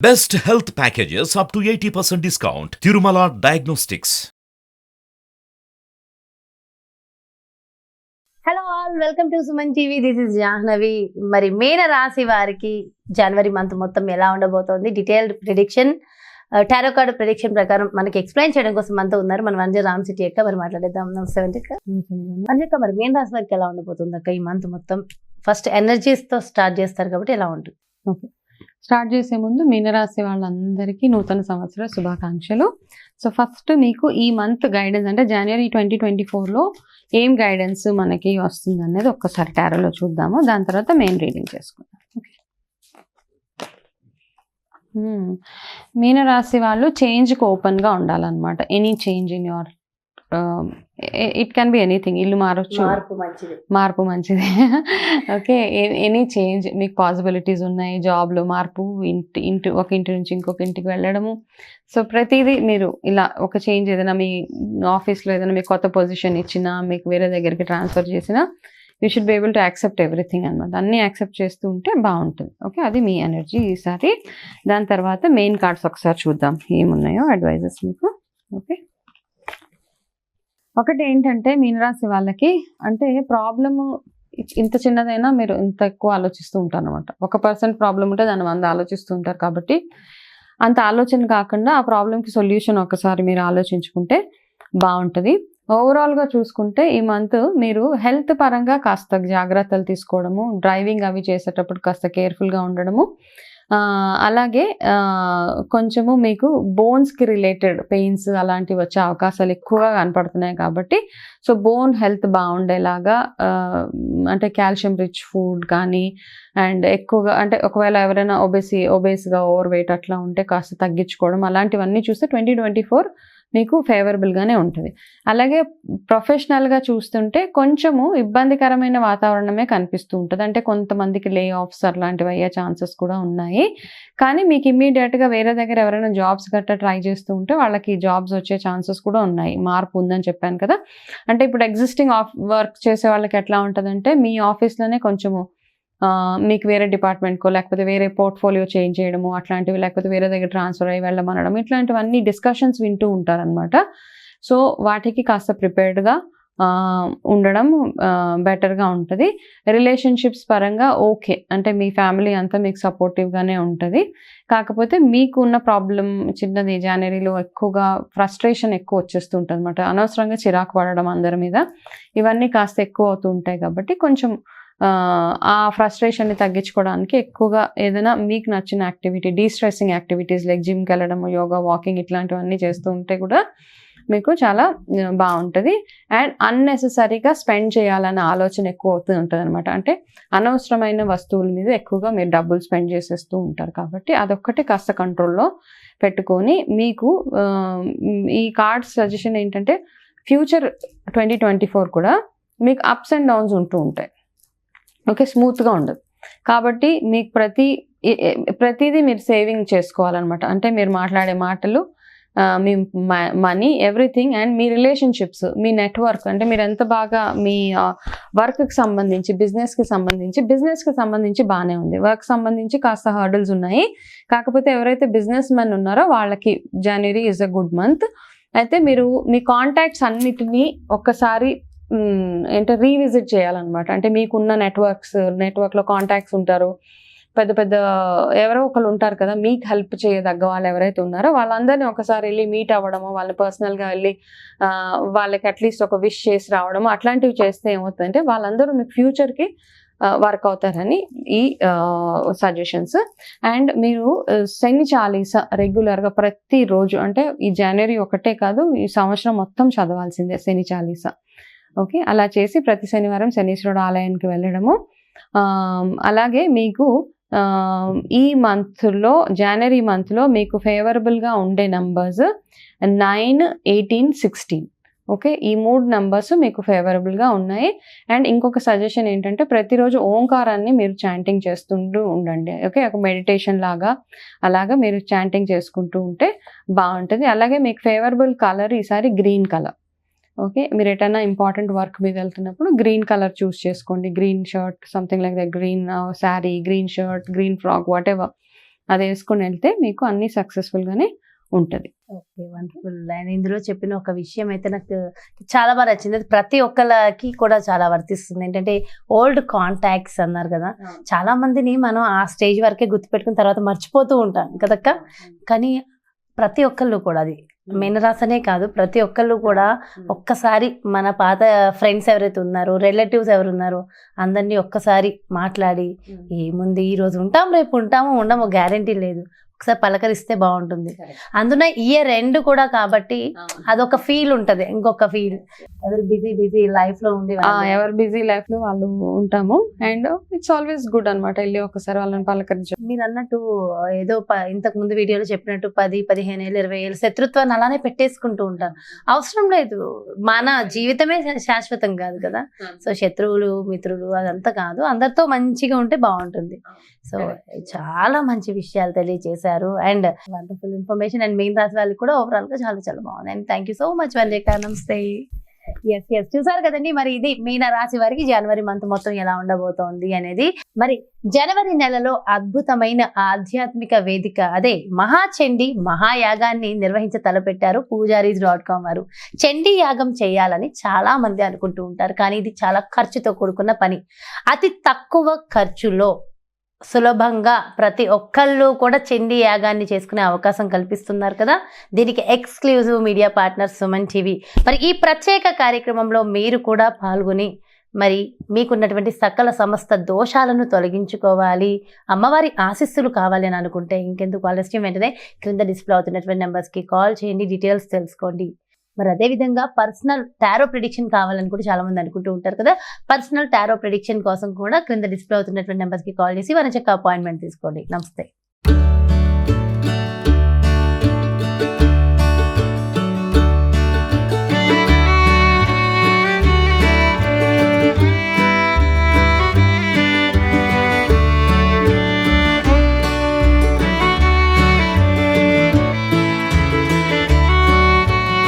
Best health packages up to 80% discount. Tirumala Diagnostics. Hello all, welcome to Suman TV. This is Jahnavi. మరి మీన రాశి వారికి జనవరి month మొత్తం ఎలా ఉండబోతోంది, detailed prediction, tarot card prediction ప్రకారం మనకి ఎక్స్ప్లెయిన్ చేయడం కోసం మనతో ఉన్నారు మన వంజ రామ్ సిటీ అక్క. మరి మాట్లాడేద్దాం. నమస్తే వంజక్క. మరి మీన రాశి వారికి ఎలా ఉండబోతుంది అక్క ఈ మంత్ మొత్తం? ఫస్ట్ ఎనర్జీస్ తో స్టార్ట్ చేస్తారు కాబట్టి ఎలా ఉంటుంది? ఓకే, స్టార్ట్ చేసే ముందు మీనరాశి వాళ్ళందరికీ నూతన సంవత్సర శుభాకాంక్షలు. సో ఫస్ట్ మీకు ఈ మంత్ గైడెన్స్ అంటే జనవరి 2024లో ఏం గైడెన్స్ మనకి వస్తుంది అనేది ఒక్కసారి టారోలో చూద్దాము. దాని తర్వాత మెయిన్ రీడింగ్ చేసుకుందాం. ఓకే, మీనరాశి వాళ్ళు చేంజ్కి ఓపెన్గా ఉండాలన్నమాట. Any change in your it can be anything. ఇల్లు మారొచ్చు, మార్పు మంచిది. ఓకే, ఎనీ చేంజ్ మీకు పాసిబిలిటీస్ ఉన్నాయి. జాబ్లో మార్పు, ఒక ఇంటి నుంచి ఇంకొక ఇంటికి వెళ్ళడము. సో ప్రతిదీ మీరు ఇలా ఒక చేంజ్, ఏదైనా మీ ఆఫీస్లో ఏదైనా మీకు కొత్త పొజిషన్ ఇచ్చినా, మీకు వేరే దగ్గరికి ట్రాన్స్ఫర్ చేసినా, you should be able to accept everything అనమాట. అన్నీ యాక్సెప్ట్ చేస్తూ ఉంటే బాగుంటుంది. ఓకే, అది మీ ఎనర్జీ ఈసారి. దాని తర్వాత మెయిన్ కార్డ్స్ ఒకసారి చూద్దాం ఏమున్నాయో అడ్వైజెస్ మీకు. ఓకే, ఒకటి ఏంటంటే మీనరాశి వాళ్ళకి అంటే ప్రాబ్లము ఇంత చిన్నదైనా మీరు ఇంత ఎక్కువ ఆలోచిస్తూ ఉంటారు అనమాట. 1% ప్రాబ్లం ఉంటే దాన్ని 100 ఆలోచిస్తూ ఉంటారు. కాబట్టి అంత ఆలోచన కాకుండా ఆ ప్రాబ్లంకి సొల్యూషన్ ఒకసారి మీరు ఆలోచించుకుంటే బాగుంటుంది. ఓవరాల్గా చూసుకుంటే ఈ మంత్ మీరు హెల్త్ పరంగా కాస్త జాగ్రత్తలు తీసుకోవడము, డ్రైవింగ్ అవి చేసేటప్పుడు కాస్త కేర్ఫుల్గా ఉండడము, అలాగే కొంచెము మీకు బోన్స్కి రిలేటెడ్ పెయిన్స్ అలాంటివి వచ్చే అవకాశాలు ఎక్కువగా కనపడుతున్నాయి. కాబట్టి సో బోన్ హెల్త్ బాగుండేలాగా అంటే కాల్షియం రిచ్ ఫుడ్ కానీ, అండ్ ఎక్కువగా అంటే ఒకవేళ ఎవరైనా ఒబేస్గా ఓవర్ వెయిట్ అట్లా ఉంటే కాస్త తగ్గించుకోవడం, అలాంటివన్నీ చూస్తే 2024 మీకు ఫేవరబుల్గానే ఉంటుంది. అలాగే ప్రొఫెషనల్గా చూస్తుంటే కొంచెము ఇబ్బందికరమైన వాతావరణమే కనిపిస్తూ ఉంటుంది. అంటే కొంతమందికి లే ఆఫ్స్ అలాంటివి అయ్యే ఛాన్సెస్ కూడా ఉన్నాయి. కానీ మీకు ఇమ్మీడియట్గా వేరే దగ్గర ఎవరైనా జాబ్స్ గట్టా ట్రై చేస్తూ ఉంటే వాళ్ళకి జాబ్స్ వచ్చే ఛాన్సెస్ కూడా ఉన్నాయి. మార్పు ఉందని చెప్పాను కదా. అంటే ఇప్పుడు ఎగ్జిస్టింగ్ వర్క్ చేసే వాళ్ళకి ఎట్లా ఉంటుందంటే మీ ఆఫీస్లోనే కొంచెము మీకు వేరే డిపార్ట్మెంట్కో లేకపోతే వేరే పోర్ట్ఫోలియో చేంజ్ చేయడము అట్లాంటివి, లేకపోతే వేరే దగ్గర ట్రాన్స్ఫర్ అయ్యి వెళ్ళమనడం, ఇట్లాంటివన్నీ డిస్కషన్స్ వింటూ ఉంటారనమాట. సో వాటికి కాస్త ప్రిపేర్డ్గా ఉండడం బెటర్గా ఉంటుంది. రిలేషన్షిప్స్ పరంగా ఓకే, అంటే మీ ఫ్యామిలీ అంతా మీకు సపోర్టివ్గానే ఉంటుంది. కాకపోతే మీకు ఉన్న ప్రాబ్లం చిన్నది, జనవరిలో ఎక్కువగా ఫ్రస్ట్రేషన్ ఎక్కువ వచ్చేస్తూ ఉంటుంది అనమాట. అనవసరంగా చిరాకు పడడం అందరి మీద, ఇవన్నీ కాస్త ఎక్కువ అవుతూ ఉంటాయి. కాబట్టి కొంచెం ఆ ఫ్రస్ట్రేషన్ని తగ్గించుకోవడానికి ఎక్కువగా ఏదైనా మీకు నచ్చిన యాక్టివిటీ, డీస్ట్రెస్సింగ్ యాక్టివిటీస్ లైక్ జిమ్కి వెళ్ళడము, యోగా, వాకింగ్ ఇట్లాంటివన్నీ చేస్తూ ఉంటే కూడా మీకు చాలా బాగుంటుంది. అండ్ అన్నెసెసరీగా స్పెండ్ చేయాలనే ఆలోచన ఎక్కువ అవుతూ ఉంటుంది అనమాట. అంటే అనవసరమైన వస్తువుల మీద ఎక్కువగా మీరు డబ్బులు స్పెండ్ చేసేస్తూ ఉంటారు. కాబట్టి అదొక్కటి కాస్త కంట్రోల్లో పెట్టుకొని మీకు ఈ కార్డ్స్ సజెషన్ ఏంటంటే ఫ్యూచర్ 2024 కూడా మీకు అప్స్ అండ్ డౌన్స్ ఉంటూ ఉంటాయి. ఓకే, స్మూత్గా ఉండదు. కాబట్టి మీకు ప్రతిదీ మీరు సేవింగ్ చేసుకోవాలన్నమాట. అంటే మీరు మాట్లాడే మాటలు, మీ మనీ, ఎవ్రీథింగ్, అండ్ మీ రిలేషన్షిప్స్, మీ నెట్వర్క్, అంటే మీరు ఎంత బాగా మీ వర్క్కి సంబంధించి, బిజినెస్కి సంబంధించి బాగానే ఉంది. వర్క్ సంబంధించి కాస్త హర్డల్స్ ఉన్నాయి. కాకపోతే ఎవరైతే బిజినెస్ మెన్ ఉన్నారో వాళ్ళకి జనవరి ఈజ్ అ గుడ్ మంత్. అయితే మీరు మీ కాంటాక్ట్స్ అన్నిటినీ ఒక్కసారి రీవిజిట్ చేయాలన్నమాట. అంటే మీకున్న నెట్వర్క్లో కాంటాక్ట్స్ ఉంటారు, పెద్ద ఎవరో ఒకరు ఉంటారు కదా, మీకు హెల్ప్ చేయదగ్గ వాళ్ళు ఎవరైతే ఉన్నారో వాళ్ళందరినీ ఒకసారి వెళ్ళి మీట్ అవ్వడము, వాళ్ళని పర్సనల్గా వెళ్ళి వాళ్ళకి అట్లీస్ట్ ఒక విష్ చేసి రావడము, అట్లాంటివి చేస్తే ఏమవుతుందంటే వాళ్ళందరూ మీకు ఫ్యూచర్కి వర్క్ అవుతారని ఈ సజెషన్స్. అండ్ మీరు శని చాలీసా రెగ్యులర్గా ప్రతిరోజు, అంటే ఈ జనవరి ఒకటే కాదు, ఈ సంవత్సరం మొత్తం చదవాల్సిందే శని చాలీసా. ఓకే, అలా చేసి ప్రతి శనివారం శనీశ్వరుడు ఆలయానికి వెళ్ళడము. అలాగే మీకు ఈ మంత్లో, జనవరి మంత్లో మీకు ఫేవరబుల్గా ఉండే నంబర్స్ 9, 18, 16. ఓకే, ఈ 3 నంబర్స్ మీకు ఫేవరబుల్గా ఉన్నాయి. అండ్ ఇంకొక సజెషన్ ఏంటంటే ప్రతిరోజు ఓంకారాన్ని మీరు చాంటింగ్ చేస్తుంటూ ఉండండి. ఓకే, ఒక మెడిటేషన్ లాగా అలాగా మీరు చాంటింగ్ చేసుకుంటూ ఉంటే బాగుంటుంది. అలాగే మీకు ఫేవరబుల్ కలర్ ఈసారి గ్రీన్ కలర్. ఓకే, మీరు ఎటైనా ఇంపార్టెంట్ వర్క్ మీద వెళ్తున్నప్పుడు గ్రీన్ కలర్ చూస్ చేసుకోండి. Green shirt, something like that, green sari, green shirt, green frock, what ever. అది వేసుకొని వెళ్తే మీకు అన్ని సక్సెస్ఫుల్ గానే ఉంటది. Okay, wonderful. అండ్ ఇందులో చెప్పిన ఒక విషయం అయితే నాకు చాలా బాగా నచ్చింది. అది ప్రతి ఒక్కళ్ళకి కూడా చాలా వర్తిస్తుంది. ఏంటంటే ఓల్డ్ కాంటాక్ట్స్ అన్నారు కదా, చాలా మందిని మనం ఆ స్టేజ్ వరకే గుర్తుపెట్టుకున్న తర్వాత మర్చిపోతూ ఉంటాం కదక్క. కానీ ప్రతి ఒక్కళ్ళు కూడా, అది మీనరాశనే కాదు, ప్రతి ఒక్కళ్ళు కూడా ఒక్కసారి మన పాత ఫ్రెండ్స్ ఎవరైతే ఉన్నారో, రిలేటివ్స్ ఎవరు ఉన్నారో అందరినీ ఒక్కసారి మాట్లాడి, ఏముంది ఈ రోజు ఉంటాం రేపు ఉంటాము ఉండము గ్యారంటీ లేదు, ఒకసారి పలకరిస్తే బాగుంటుంది. అందున ఇయర్ ఎండ్ కూడా కాబట్టి అదొక ఫీల్ ఉంటది, ఇంకొక ఫీల్. ఎవరు బిజీ లైఫ్ లో ఉండి ఎవరు బిజీ లైఫ్ లో వాళ్ళు ఉంటాము. అండ్ ఇట్స్ ఆల్వేస్ గుడ్ అనమాట వెళ్ళి ఒకసారి వాళ్ళని పలకరించారు. మీరు అన్నట్టు ఏదో ఇంతకు ముందు వీడియోలో చెప్పినట్టు 10, 15 ఏళ్ళు 20 ఏళ్ళు శత్రుత్వాన్ని అలానే పెట్టేసుకుంటూ ఉంటారు. అవసరం లేదు, మన జీవితమే శాశ్వతం కాదు కదా. సో శత్రువులు మిత్రులు అదంతా కాదు, అందరితో మంచిగా ఉంటే బాగుంటుంది. సో చాలా మంచి విషయాలు తెలియజేశారు అండ్ వండర్ఫుల్ ఇన్ఫర్మేషన్. అండ్ మీన రాశి వాళ్ళకి కూడా ఓవరాల్ గా చాలా చాలా బాగుంది. And thank you so much Vanjika. నమస్తే. ఎస్ చూసారు కదండి, మరి ఇది మీన రాశి వారికి జనవరి మంత్ మొత్తం ఎలా ఉండబోతోంది అనేది. మరి జనవరి నెలలో అద్భుతమైన ఆధ్యాత్మిక వేదిక అదే మహాచండీ మహాయాగాన్ని నిర్వహించ తలపెట్టారు పూజారీస్.com వారు. చండీ యాగం చేయాలని చాలా మంది అనుకుంటూ ఉంటారు, కానీ ఇది చాలా ఖర్చుతో కూడుకున్న పని. అతి తక్కువ ఖర్చులో సులభంగా ప్రతి ఒక్కళ్ళు కూడా చండీ యాగాన్ని చేసుకునే అవకాశం కల్పిస్తున్నారు కదా. దీనికి exclusive media partner Suman TV. మరి ఈ ప్రత్యేక కార్యక్రమంలో మీరు కూడా పాల్గొని మరి మీకున్నటువంటి సకల సమస్త దోషాలను తొలగించుకోవాలి, అమ్మవారి ఆశీస్సులు కావాలి అని అనుకుంటే ఇంకెందుకు ఆలస్యం, వెంటనే క్రింద డిస్ప్లే అవుతున్నటువంటి నెంబర్స్కి కాల్ చేయండి, డీటెయిల్స్ తెలుసుకోండి. మరి అదేవిధంగా పర్సనల్ టారో ప్రిడిక్షన్ కావాలని కూడా చాలా మంది అనుకుంటూ ఉంటారు కదా. పర్సనల్ టారో ప్రిడిక్షన్ కోసం కూడా క్రింద డిస్ప్లే అవుతున్నటువంటి నెంబర్స్కి కాల్ చేసి వారి చెక్ అపాయింట్మెంట్ తీసుకోండి. నమస్తే.